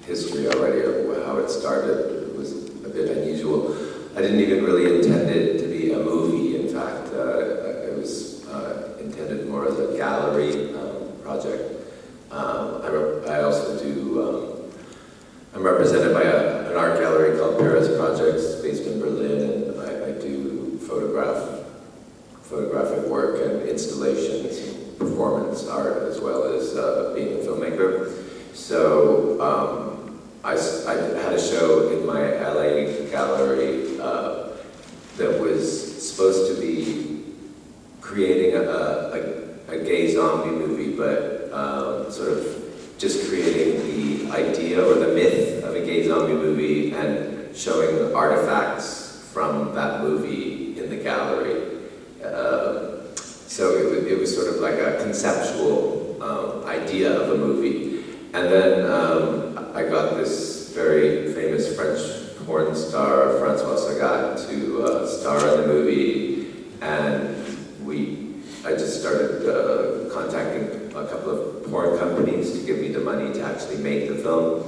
history already of how it started. It was a bit unusual. I didn't even really intend it to be a movie. In fact, it was intended more as a gallery project. I also do, I'm represented by an art gallery called Paris Projects, based in Berlin, and I do photographic work and installations and performance art, as well as being a filmmaker. So I had a show in my LA gallery that was supposed to be creating a gay zombie movie, but sort of just creating the idea or the myth of a gay zombie movie and showing artifacts from that movie in the gallery. So it was sort of like a conceptual idea of a movie. And then I got this very famous French porn star, François Sagat, to star in the movie, and I just started contacting a couple of porn companies to give me the money to actually make the film.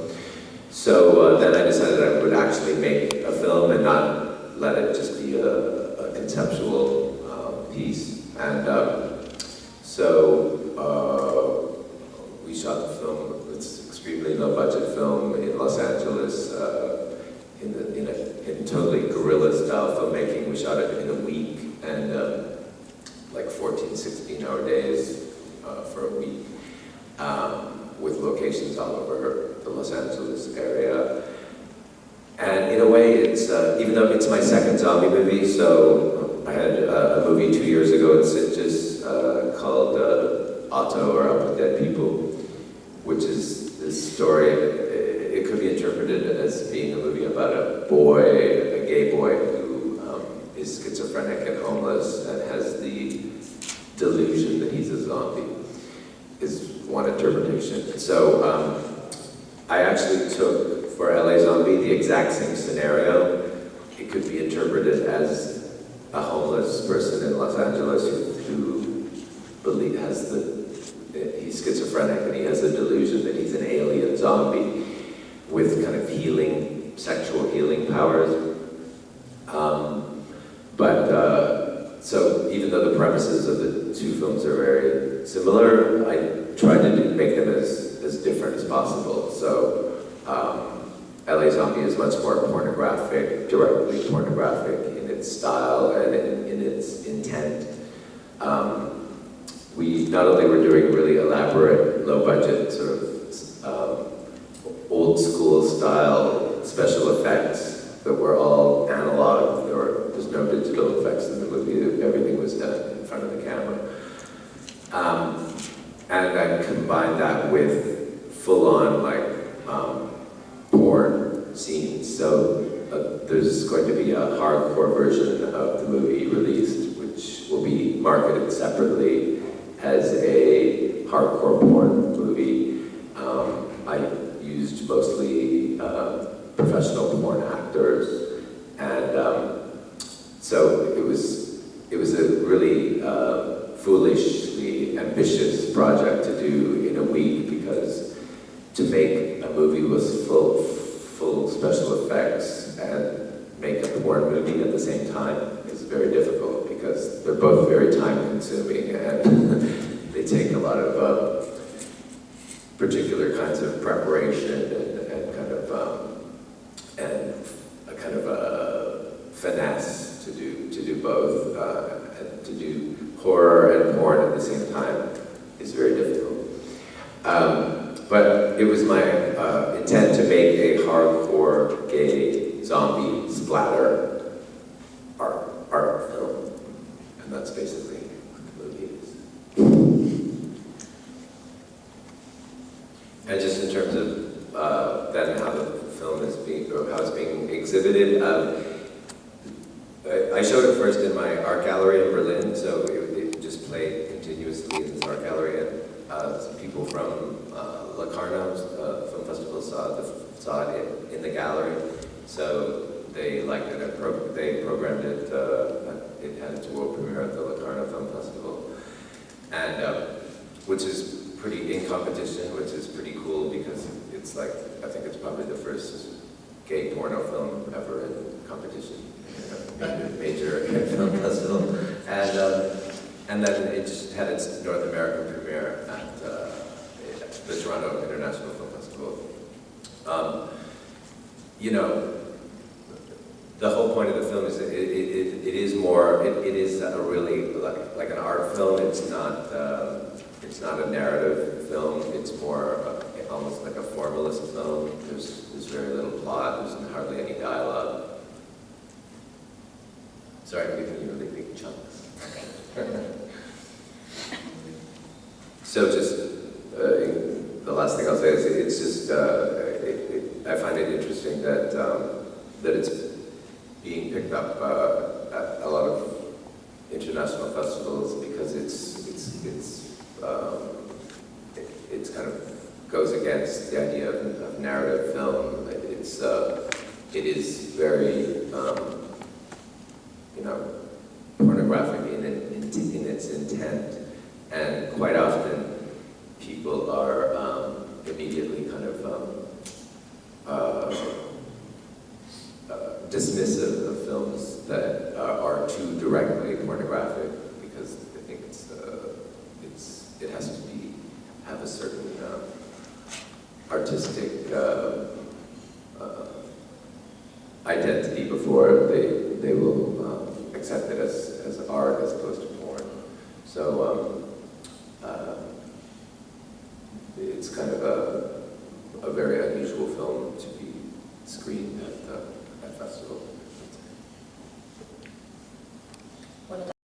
So then I decided I would actually make a film and not let it just be a conceptual piece. And so we shot the film. It's an extremely low-budget film in Los Angeles, in totally guerrilla-style filmmaking. We shot it in a week, and like 14, 16-hour days for a week, with locations all over the Los Angeles area. And in a way, it's even though it's my second zombie movie, so I had a movie 2 years ago in Sitges called Otto, or Up with Dead People, which is this story. It could be interpreted as being a movie about a gay boy who is schizophrenic and homeless and has the delusion that he's a zombie, is one interpretation. So I actually took, for LA Zombie, the exact same scenario. It could be interpreted as a homeless person in Los Angeles who has he's schizophrenic and he has the delusion that he's an alien zombie with kind of sexual healing powers. So even though the premises of the two films are very similar, I tried to make them as different as possible. So LA Zombie is much more pornographic, directly pornographic in its style and in its intent. We not only were doing really elaborate, low-budget, sort of old-school style special effects that were all analog. There's no digital effects in the movie. Everything was done in front of the camera. And I combined that with full-on, porn scenes. So there's going to be a hardcore version of the movie released, which will be marketed separately as a hardcore porn movie. I used mostly professional porn actors, and so it was a really foolishly ambitious project to do in a week, because to make a movie with full special effects and make a porn movie at the same time is very difficult, because they're both very time-consuming and they take a lot of particular kinds of preparation and a kind of a finesse to do both, and to do horror and porn at the same time is very difficult. But it was my intent to make a hardcore gay zombie splatter art film, and that's basically what the movie is. And just in terms of then how the film is how it's being exhibited, I showed it first in my art gallery in Berlin, so it just played continuously in this art gallery, and some people from Locarno Film Festival saw it in the gallery, so they liked it. They programmed it. It had its world premiere at the Locarno Film Festival, and which is pretty in competition, which is pretty cool, because it's like, I think it's probably the first gay porno film ever in competition, major film festival, and then it just had its North American premiere at the Toronto International Film Festival. You know, the whole point of the film is it is more, it is a really like an art film. It's not a narrative film. It's more almost like a formalist film. There's very little plot. There's hardly any dialogue. Sorry, I'm giving you really big chunks. So just the last thing I'll say is it's just I find it interesting that that it's being picked up at a lot of international festivals because it's kind of goes against the idea of narrative film. It is very you know, pornographic in its intent, and quite often people are immediately kind of dismissive of films that are too directly pornographic because they think it has to have a certain artistic identity before they will accept it as art as opposed to porn. So it's kind of a very unusual film to be screened at festivals.